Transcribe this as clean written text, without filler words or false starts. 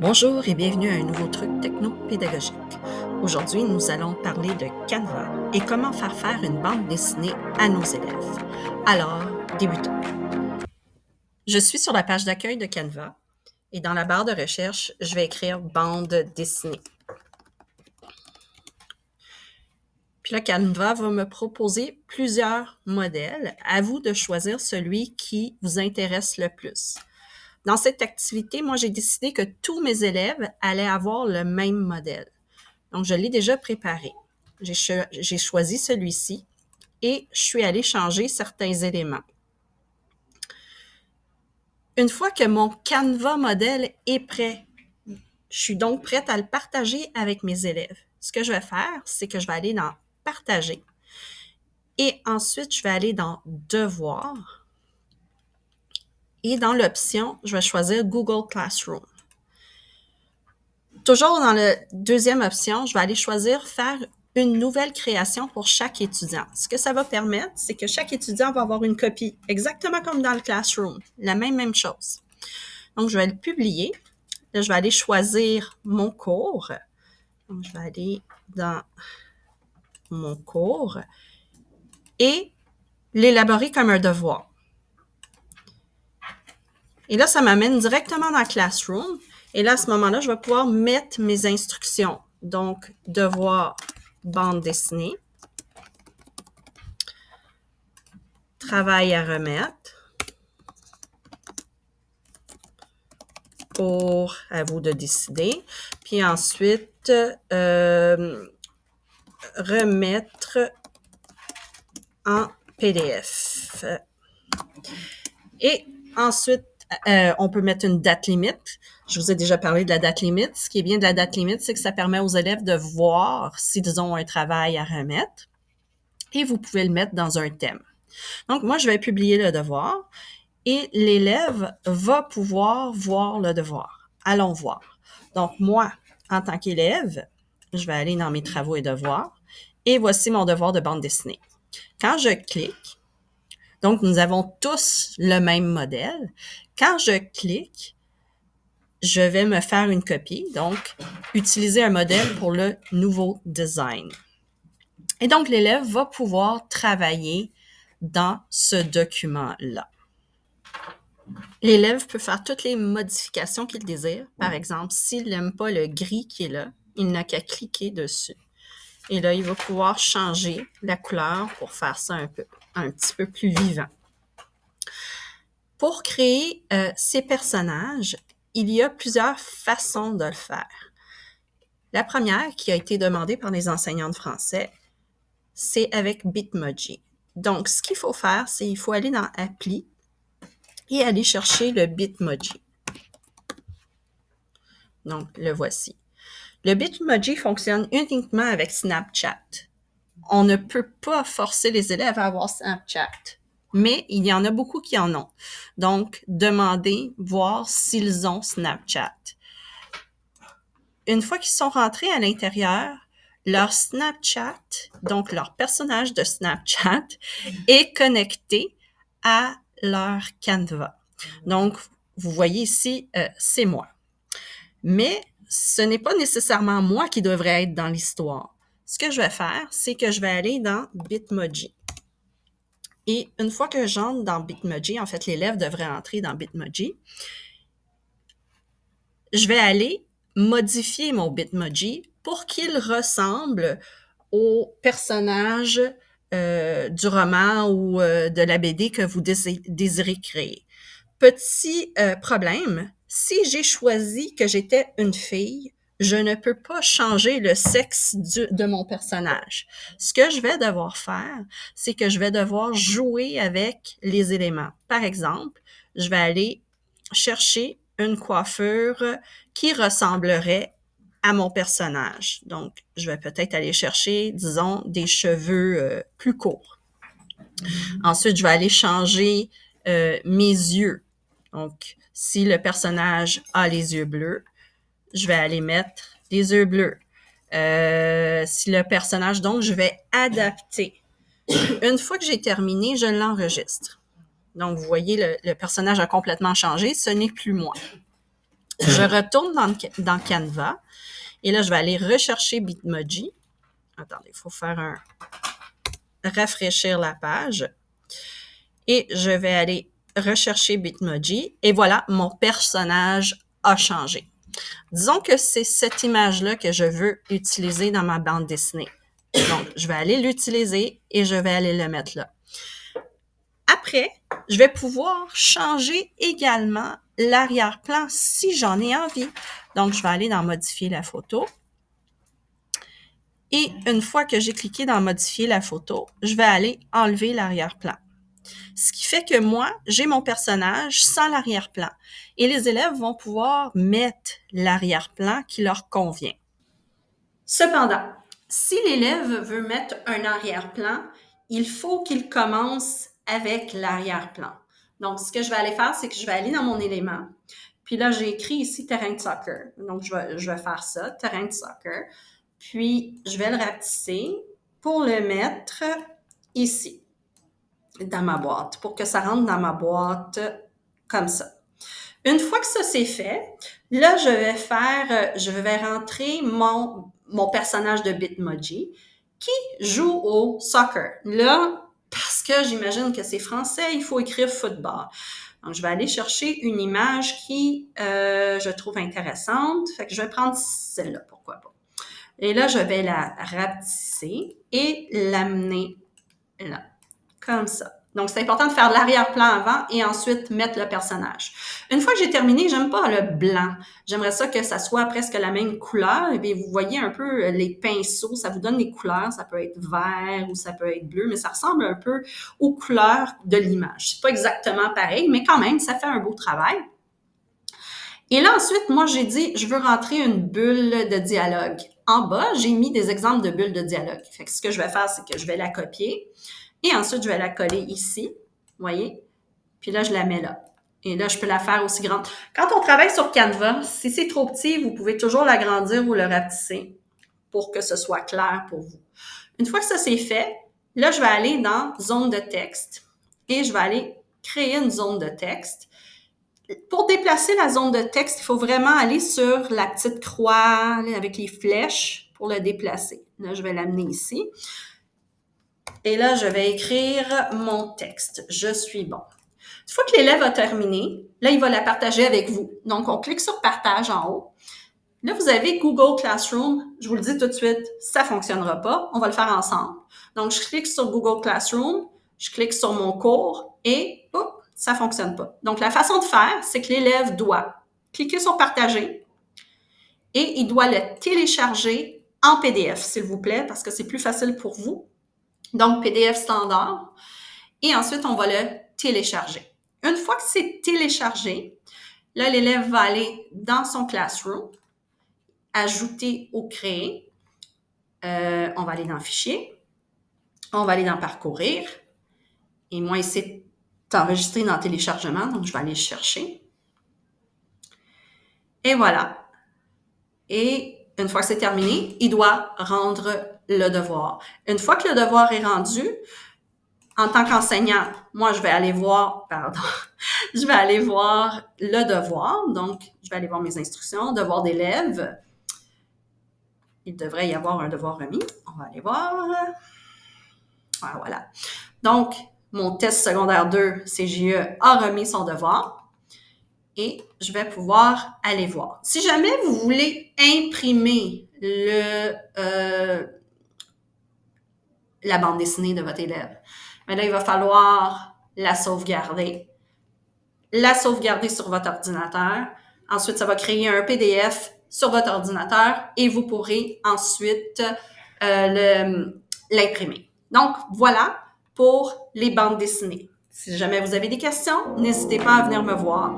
Bonjour et bienvenue à un nouveau truc techno-pédagogique. Aujourd'hui, nous allons parler de Canva et comment faire une bande dessinée à nos élèves. Alors, débutons. Je suis sur la page d'accueil de Canva et dans la barre de recherche, je vais écrire bande dessinée. Puis là, Canva va me proposer plusieurs modèles. À vous de choisir celui qui vous intéresse le plus. Dans cette activité, moi, j'ai décidé que tous mes élèves allaient avoir le même modèle. Donc, je l'ai déjà préparé. J'ai choisi celui-ci et je suis allée changer certains éléments. Une fois que mon Canva modèle est prêt, je suis donc prête à le partager avec mes élèves. Ce que je vais faire, c'est que je vais aller dans « Partager » et ensuite, je vais aller dans « Devoir » et dans l'option, je vais choisir Google Classroom. Toujours dans la deuxième option, je vais aller choisir « Faire une nouvelle création pour chaque étudiant ». Ce que ça va permettre, c'est que chaque étudiant va avoir une copie, exactement comme dans le Classroom, la même chose. Donc, je vais le publier. Là, je vais aller choisir mon cours. Donc, je vais aller dans mon cours et l'élaborer comme un devoir. Et là, ça m'amène directement dans Classroom. Et là, à ce moment-là, je vais pouvoir mettre mes instructions. Donc, devoir bande dessinée, travail à remettre, pour à vous de décider. Puis ensuite, remettre en PDF. Et ensuite, on peut mettre une date limite. Je vous ai déjà parlé de la date limite. Ce qui est bien de la date limite, c'est que ça permet aux élèves de voir s'ils ont un travail à remettre. Et vous pouvez le mettre dans un thème. Donc, moi, je vais publier le devoir et l'élève va pouvoir voir le devoir. Allons voir. Donc, moi, en tant qu'élève, je vais aller dans mes travaux et devoirs et voici mon devoir de bande dessinée. Quand je clique, donc nous avons tous le même modèle. Quand je clique, je vais me faire une copie, donc utiliser un modèle pour le nouveau design. Et donc, l'élève va pouvoir travailler dans ce document-là. L'élève peut faire toutes les modifications qu'il désire. Par exemple, s'il n'aime pas le gris qui est là, il n'a qu'à cliquer dessus. Et là, il va pouvoir changer la couleur pour faire ça un petit peu plus vivant. Pour créer ces personnages, il y a plusieurs façons de le faire. La première, qui a été demandée par les enseignants de français, c'est avec Bitmoji. Donc, ce qu'il faut faire, c'est qu'il faut aller dans « Appli » et aller chercher le Bitmoji. Donc, le voici. Le Bitmoji fonctionne uniquement avec Snapchat. On ne peut pas forcer les élèves à avoir Snapchat, mais il y en a beaucoup qui en ont. Donc, demandez, voir s'ils ont Snapchat. Une fois qu'ils sont rentrés à l'intérieur, leur Snapchat, donc leur personnage de Snapchat, est connecté à leur Canva. Donc, vous voyez ici, c'est moi. Mais ce n'est pas nécessairement moi qui devrais être dans l'histoire. Ce que je vais faire, c'est que je vais aller dans Bitmoji. Et une fois que j'entre dans Bitmoji, en fait, l'élève devrait entrer dans Bitmoji, je vais aller modifier mon Bitmoji pour qu'il ressemble au personnage du roman ou de la BD que vous désirez créer. Petit problème, si j'ai choisi que j'étais une fille, je ne peux pas changer le sexe de mon personnage. Ce que je vais devoir faire, c'est que je vais devoir jouer avec les éléments. Par exemple, je vais aller chercher une coiffure qui ressemblerait à mon personnage. Donc, je vais peut-être aller chercher, disons, des cheveux plus courts. Ensuite, je vais aller changer mes yeux. Donc, si le personnage a les yeux bleus, je vais aller mettre les yeux bleus. Si le personnage, donc, je vais adapter. Une fois que j'ai terminé, je l'enregistre. Donc, vous voyez, le personnage a complètement changé. Ce n'est plus moi. Je retourne dans Canva et là, je vais aller rechercher Bitmoji. Attendez, il faut faire rafraîchir la page. Et je vais aller rechercher Bitmoji. Et voilà, mon personnage a changé. Disons que c'est cette image-là que je veux utiliser dans ma bande dessinée. Donc, je vais aller l'utiliser et je vais aller le mettre là. Après, je vais pouvoir changer également l'arrière-plan si j'en ai envie. Donc, je vais aller dans Modifier la photo. Et une fois que j'ai cliqué dans Modifier la photo, je vais aller enlever l'arrière-plan. Ce qui fait que moi, j'ai mon personnage sans l'arrière-plan. Et les élèves vont pouvoir mettre l'arrière-plan qui leur convient. Cependant, si l'élève veut mettre un arrière-plan, il faut qu'il commence avec l'arrière-plan. Donc, ce que je vais aller faire, c'est que je vais aller dans mon élément. Puis là, j'ai écrit ici terrain de soccer. Donc, je vais faire ça, terrain de soccer. Puis, je vais le rapetisser pour le mettre ici, dans ma boîte, pour que ça rentre dans ma boîte comme ça. Une fois que ça c'est fait, là, je vais rentrer mon personnage de Bitmoji qui joue au soccer. Là, parce que j'imagine que c'est français, il faut écrire football. Donc, je vais aller chercher une image qui, je trouve intéressante. Fait que je vais prendre celle-là, pourquoi pas. Et là, je vais la rapetisser et l'amener là, comme ça. Donc, c'est important de faire l'arrière-plan avant et ensuite mettre le personnage. Une fois que j'ai terminé, j'aime pas le blanc. J'aimerais ça que ça soit presque la même couleur. Et bien, vous voyez un peu les pinceaux, ça vous donne des couleurs. Ça peut être vert ou ça peut être bleu, mais ça ressemble un peu aux couleurs de l'image. C'est pas exactement pareil, mais quand même, ça fait un beau travail. Et là, ensuite, moi, j'ai dit, je veux rentrer une bulle de dialogue. En bas, j'ai mis des exemples de bulles de dialogue. Fait que ce que je vais faire, c'est que je vais la copier. Et ensuite, je vais la coller ici, vous voyez? Puis là, je la mets là. Et là, je peux la faire aussi grande. Quand on travaille sur Canva, si c'est trop petit, vous pouvez toujours l'agrandir ou le rapetisser pour que ce soit clair pour vous. Une fois que ça c'est fait, là, je vais aller dans Zone de texte et je vais aller créer une zone de texte. Pour déplacer la zone de texte, il faut vraiment aller sur la petite croix avec les flèches pour le déplacer. Là, je vais l'amener ici. Et là, je vais écrire mon texte. Je suis bon. Une fois que l'élève a terminé, là, il va la partager avec vous. Donc, on clique sur Partage en haut. Là, vous avez Google Classroom. Je vous le dis tout de suite, ça fonctionnera pas. On va le faire ensemble. Donc, je clique sur Google Classroom, je clique sur mon cours et, ça fonctionne pas. Donc, la façon de faire, c'est que l'élève doit cliquer sur Partager et il doit le télécharger en PDF, s'il vous plaît, parce que c'est plus facile pour vous. Donc, PDF standard. Et ensuite, on va le télécharger. Une fois que c'est téléchargé, là, l'élève va aller dans son Classroom, ajouter ou créer. On va aller dans Fichier. On va aller dans Parcourir. Et moi, ici, c'est enregistré dans Téléchargement, donc je vais aller le chercher. Et voilà. Et une fois que c'est terminé, il doit rendre le devoir. Une fois que le devoir est rendu, en tant qu'enseignant, moi, je vais aller voir le devoir. Donc, je vais aller voir mes instructions, devoir d'élève. Il devrait y avoir un devoir remis. On va aller voir. Ah, voilà. Donc, mon test secondaire 2, CJE, a remis son devoir. Et je vais pouvoir aller voir. Si jamais vous voulez imprimer la bande dessinée de votre élève, mais là, il va falloir la sauvegarder sur votre ordinateur. Ensuite, ça va créer un PDF sur votre ordinateur et vous pourrez ensuite l'imprimer. Donc, voilà pour les bandes dessinées. Si jamais vous avez des questions, n'hésitez pas à venir me voir.